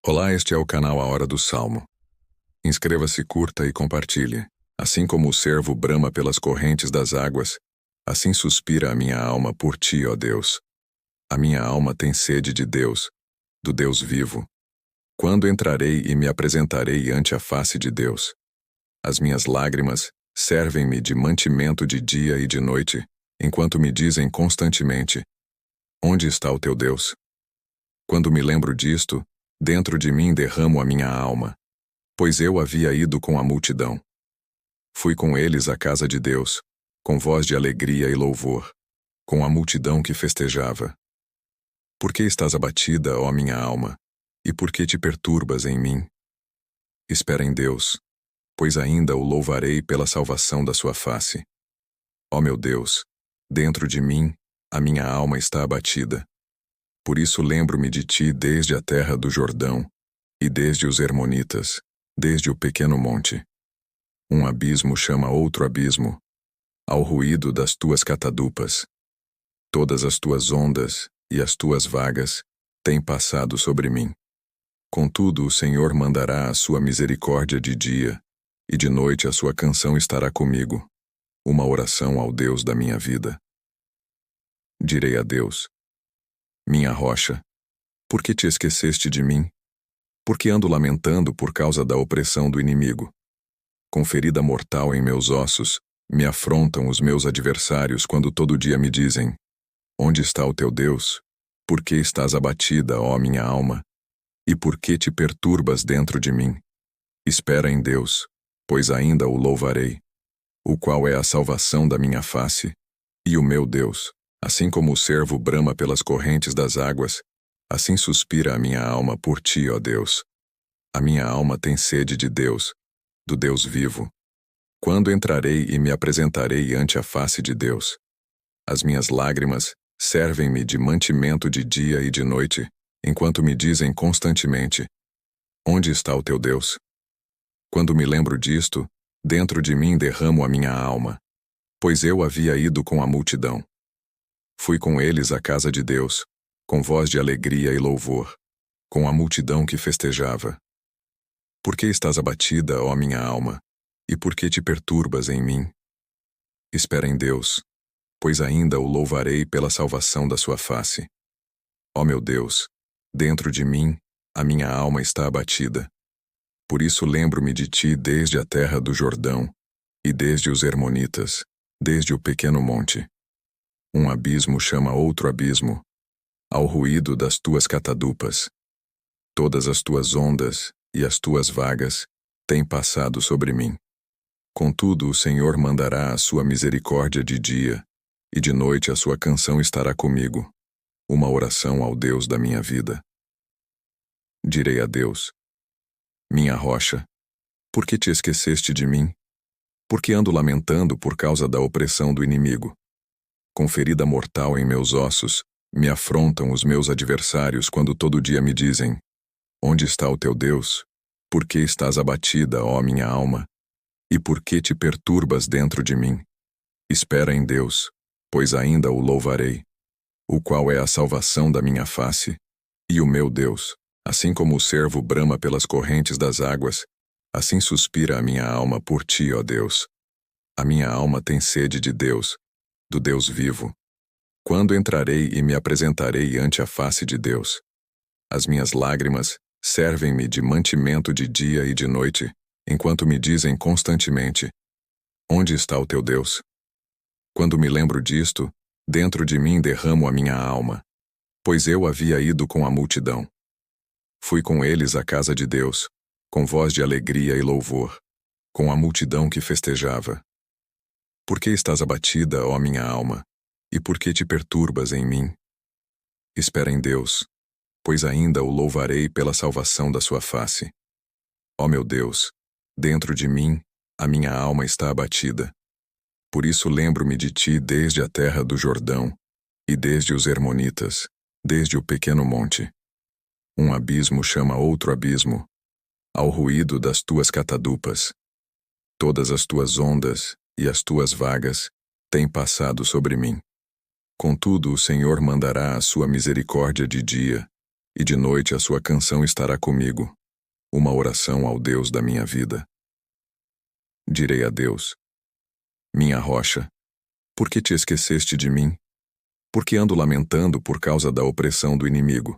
Olá, este é o canal A Hora do Salmo. Inscreva-se, curta e compartilhe. Assim como o cervo brama pelas correntes das águas, assim suspira a minha alma por ti, ó Deus. A minha alma tem sede de Deus, do Deus vivo. Quando entrarei e me apresentarei ante a face de Deus? As minhas lágrimas servem-me de mantimento de dia e de noite, enquanto me dizem constantemente: onde está o teu Deus? Quando me lembro disto, dentro de mim derramo a minha alma, pois eu havia ido com a multidão. Fui com eles à casa de Deus, com voz de alegria e louvor, com a multidão que festejava. Por que estás abatida, ó minha alma, e por que te perturbas em mim? Espera em Deus, pois ainda o louvarei pela salvação da sua face. Ó meu Deus, dentro de mim, a minha alma está abatida. Por isso lembro-me de ti desde a terra do Jordão, e desde os Hermonitas, desde o pequeno monte. Um abismo chama outro abismo, ao ruído das tuas catadupas. Todas as tuas ondas e as tuas vagas têm passado sobre mim. Contudo, o Senhor mandará a sua misericórdia de dia, e de noite a sua canção estará comigo, uma oração ao Deus da minha vida. Direi a Deus: minha rocha, por que te esqueceste de mim? Porque ando lamentando por causa da opressão do inimigo. Com ferida mortal em meus ossos, me afrontam os meus adversários quando todo dia me dizem: onde está o teu Deus? Por que estás abatida, ó minha alma? E por que te perturbas dentro de mim? Espera em Deus, pois ainda o louvarei, o qual é a salvação da minha face, e o meu Deus. Assim como o cervo brama pelas correntes das águas, assim suspira a minha alma por ti, ó Deus. A minha alma tem sede de Deus, do Deus vivo. Quando entrarei e me apresentarei ante a face de Deus? As minhas lágrimas servem-me de mantimento de dia e de noite, enquanto me dizem constantemente: onde está o teu Deus? Quando me lembro disto, dentro de mim derramo a minha alma, pois eu havia ido com a multidão. Fui com eles à casa de Deus, com voz de alegria e louvor, com a multidão que festejava. Por que estás abatida, ó minha alma, e por que te perturbas em mim? Espera em Deus, pois ainda o louvarei pela salvação da sua face. Ó meu Deus, dentro de mim, a minha alma está abatida. Por isso lembro-me de ti desde a terra do Jordão, e desde os Hermonitas, desde o pequeno monte. Um abismo chama outro abismo, ao ruído das tuas catadupas. Todas as tuas ondas e as tuas vagas têm passado sobre mim. Contudo, o Senhor mandará a sua misericórdia de dia, e de noite a sua canção estará comigo, uma oração ao Deus da minha vida. Direi a Deus: minha rocha, por que te esqueceste de mim? Porque ando lamentando por causa da opressão do inimigo. Com ferida mortal em meus ossos, me afrontam os meus adversários quando todo dia me dizem: onde está o teu Deus? Por que estás abatida, ó minha alma? E por que te perturbas dentro de mim? Espera em Deus, pois ainda o louvarei, o qual é a salvação da minha face, e o meu Deus. Assim como o cervo brama pelas correntes das águas, assim suspira a minha alma por ti, ó Deus. A minha alma tem sede de Deus, do Deus vivo. Quando entrarei e me apresentarei ante a face de Deus? As minhas lágrimas servem-me de mantimento de dia e de noite, enquanto me dizem constantemente: onde está o teu Deus? Quando me lembro disto, dentro de mim derramo a minha alma, pois eu havia ido com a multidão. Fui com eles à casa de Deus, com voz de alegria e louvor, com a multidão que festejava. Por que estás abatida, ó minha alma, e por que te perturbas em mim? Espera em Deus, pois ainda o louvarei pela salvação da sua face. Ó meu Deus, dentro de mim, a minha alma está abatida. Por isso lembro-me de ti desde a terra do Jordão, e desde os Hermonitas, desde o pequeno monte. Um abismo chama outro abismo, ao ruído das tuas catadupas. Todas as tuas ondas e as tuas vagas têm passado sobre mim. Contudo, o Senhor mandará a sua misericórdia de dia, e de noite a sua canção estará comigo, uma oração ao Deus da minha vida. Direi a Deus: minha rocha, por que te esqueceste de mim? Porque ando lamentando por causa da opressão do inimigo.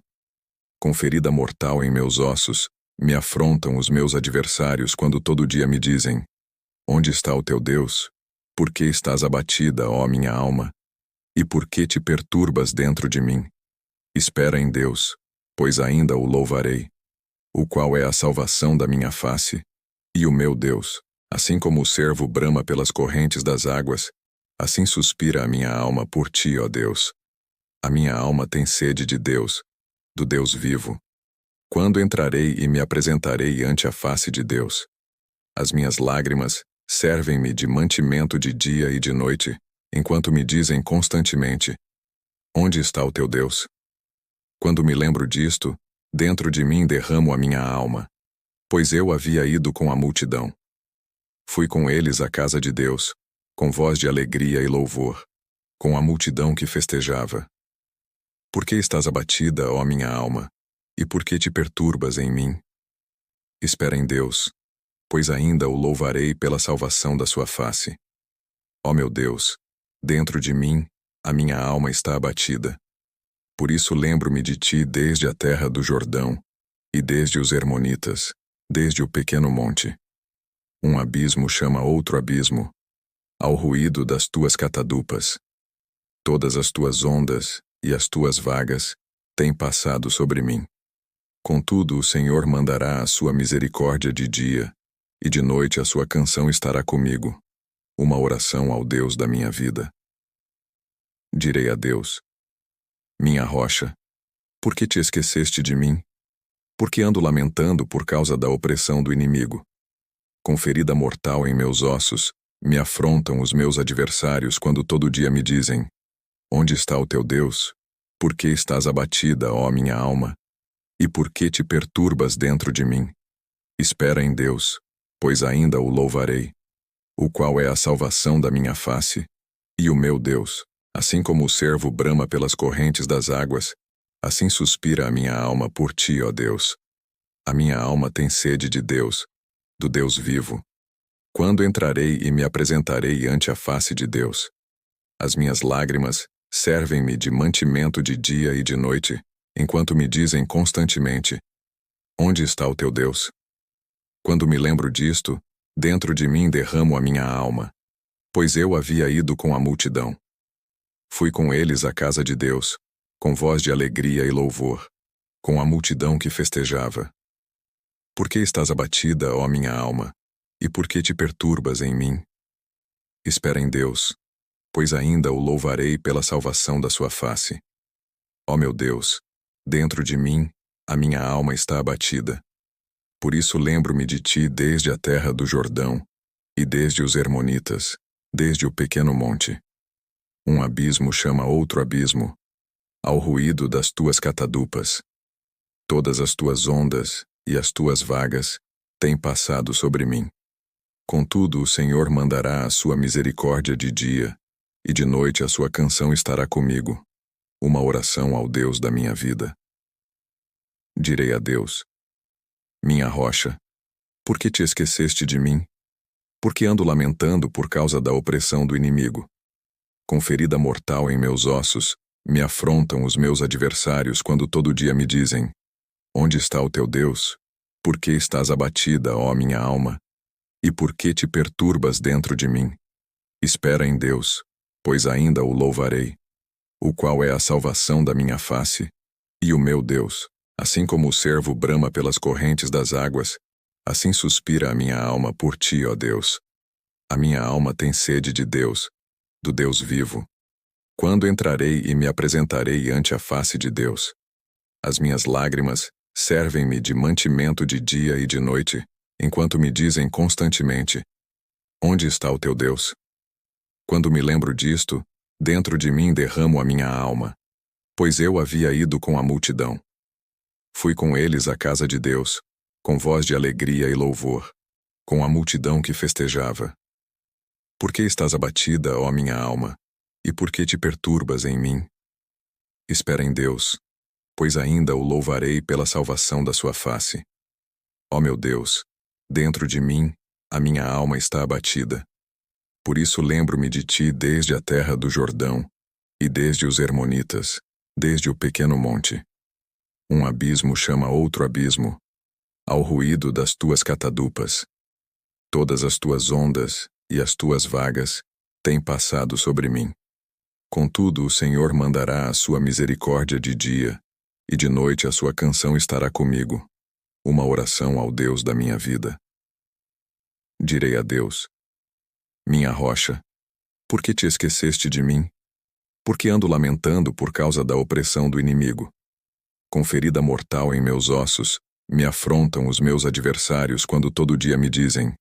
Com ferida mortal em meus ossos, me afrontam os meus adversários quando todo dia me dizem: onde está o teu Deus? Por que estás abatida, ó minha alma? E por que te perturbas dentro de mim? Espera em Deus, pois ainda o louvarei, o qual é a salvação da minha face, e o meu Deus. Assim como o cervo brama pelas correntes das águas, assim suspira a minha alma por ti, ó Deus. A minha alma tem sede de Deus, do Deus vivo. Quando entrarei e me apresentarei ante a face de Deus? As minhas lágrimas servem-me de mantimento de dia e de noite, enquanto me dizem constantemente: onde está o teu Deus? Quando me lembro disto, dentro de mim derramo a minha alma, pois eu havia ido com a multidão. Fui com eles à casa de Deus, com voz de alegria e louvor, com a multidão que festejava. Por que estás abatida, ó minha alma, e por que te perturbas em mim? Espera em Deus, pois ainda o louvarei pela salvação da sua face. Ó meu Deus, dentro de mim, a minha alma está abatida. Por isso lembro-me de ti desde a terra do Jordão, e desde os Hermonitas, desde o pequeno monte. Um abismo chama outro abismo, ao ruído das tuas catadupas. Todas as tuas ondas e as tuas vagas têm passado sobre mim. Contudo, o Senhor mandará a sua misericórdia de dia, e de noite a sua canção estará comigo, uma oração ao Deus da minha vida. Direi a Deus: minha rocha, por que te esqueceste de mim? Porque ando lamentando por causa da opressão do inimigo. Com ferida mortal em meus ossos, me afrontam os meus adversários quando todo dia me dizem: onde está o teu Deus? Por que estás abatida, ó minha alma? E por que te perturbas dentro de mim? Espera em Deus, pois ainda o louvarei, o qual é a salvação da minha face, e o meu Deus. Assim como o cervo brama pelas correntes das águas, assim suspira a minha alma por ti, ó Deus. A minha alma tem sede de Deus, do Deus vivo. Quando entrarei e me apresentarei ante a face de Deus? As minhas lágrimas servem-me de mantimento de dia e de noite, enquanto me dizem constantemente: onde está o teu Deus? Quando me lembro disto, dentro de mim derramo a minha alma, pois eu havia ido com a multidão. Fui com eles à casa de Deus, com voz de alegria e louvor, com a multidão que festejava. Por que estás abatida, ó minha alma, e por que te perturbas em mim? Espera em Deus, pois ainda o louvarei pela salvação da sua face. Ó meu Deus, dentro de mim, a minha alma está abatida. Por isso lembro-me de ti desde a terra do Jordão, e desde os Hermonitas, desde o pequeno monte. Um abismo chama outro abismo, ao ruído das tuas catadupas. Todas as tuas ondas e as tuas vagas têm passado sobre mim. Contudo, o Senhor mandará a sua misericórdia de dia, e de noite a sua canção estará comigo, uma oração ao Deus da minha vida. Direi a Deus: minha rocha, por que te esqueceste de mim? Porque ando lamentando por causa da opressão do inimigo. Com ferida mortal em meus ossos, me afrontam os meus adversários quando todo dia me dizem: onde está o teu Deus? Por que estás abatida, ó minha alma? E por que te perturbas dentro de mim? Espera em Deus, pois ainda o louvarei, o qual é a salvação da minha face, e o meu Deus. Assim como o cervo brama pelas correntes das águas, assim suspira a minha alma por ti, ó Deus. A minha alma tem sede de Deus, do Deus vivo. Quando entrarei e me apresentarei ante a face de Deus? As minhas lágrimas servem-me de mantimento de dia e de noite, enquanto me dizem constantemente: onde está o teu Deus? Quando me lembro disto, dentro de mim derramo a minha alma, pois eu havia ido com a multidão. Fui com eles à casa de Deus, com voz de alegria e louvor, com a multidão que festejava. Por que estás abatida, ó minha alma, e por que te perturbas em mim? Espera em Deus, pois ainda o louvarei pela salvação da sua face. Ó meu Deus, dentro de mim, a minha alma está abatida. Por isso lembro-me de ti desde a terra do Jordão, e desde os Hermonitas, desde o pequeno monte. Um abismo chama outro abismo, ao ruído das tuas catadupas. Todas as tuas ondas e as tuas vagas têm passado sobre mim. Contudo, o Senhor mandará a sua misericórdia de dia, e de noite a sua canção estará comigo, uma oração ao Deus da minha vida. Direi a Deus: minha rocha, por que te esqueceste de mim? Porque ando lamentando por causa da opressão do inimigo. Com ferida mortal em meus ossos, me afrontam os meus adversários quando todo dia me dizem: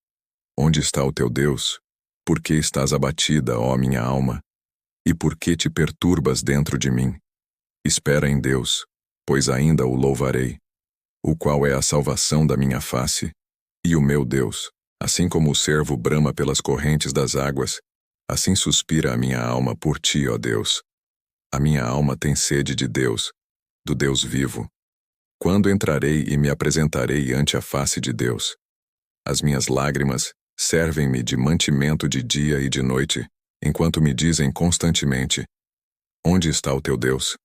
onde está o teu Deus? Por que estás abatida, ó minha alma? E por que te perturbas dentro de mim? Espera em Deus, pois ainda o louvarei, o qual é a salvação da minha face, e o meu Deus. Assim como o cervo brama pelas correntes das águas, assim suspira a minha alma por ti, ó Deus. A minha alma tem sede de Deus, do Deus vivo. Quando entrarei e me apresentarei ante a face de Deus? As minhas lágrimas servem-me de mantimento de dia e de noite, enquanto me dizem constantemente: onde está o teu Deus?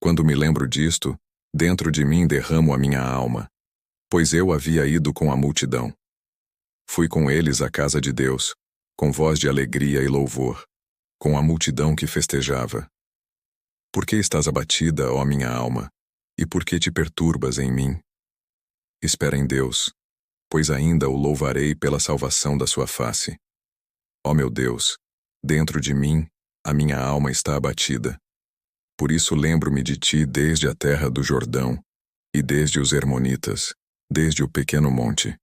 Quando me lembro disto, dentro de mim derramo a minha alma, pois eu havia ido com a multidão. Fui com eles à casa de Deus, com voz de alegria e louvor, com a multidão que festejava. Por que estás abatida, ó minha alma, e por que te perturbas em mim? Espera em Deus, pois ainda o louvarei pela salvação da sua face. Ó meu Deus, dentro de mim, a minha alma está abatida. Por isso lembro-me de ti desde a terra do Jordão, e desde os Hermonitas, desde o pequeno monte.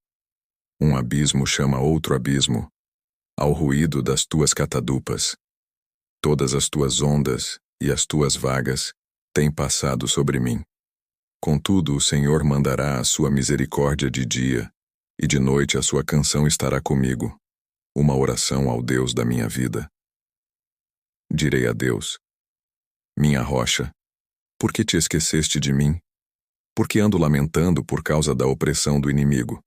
Um abismo chama outro abismo, ao ruído das tuas catadupas. Todas as tuas ondas e as tuas vagas têm passado sobre mim. Contudo, o Senhor mandará a sua misericórdia de dia, e de noite a sua canção estará comigo, uma oração ao Deus da minha vida. Direi a Deus: minha rocha, por que te esqueceste de mim? Porque ando lamentando por causa da opressão do inimigo.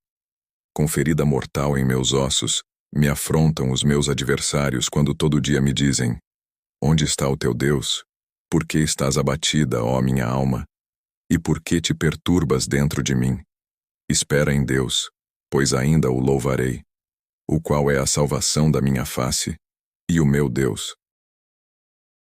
Com ferida mortal em meus ossos, me afrontam os meus adversários quando todo dia me dizem: onde está o teu Deus? Por que estás abatida, ó minha alma? E por que te perturbas dentro de mim? Espera em Deus, pois ainda o louvarei, o qual é a salvação da minha face, e o meu Deus.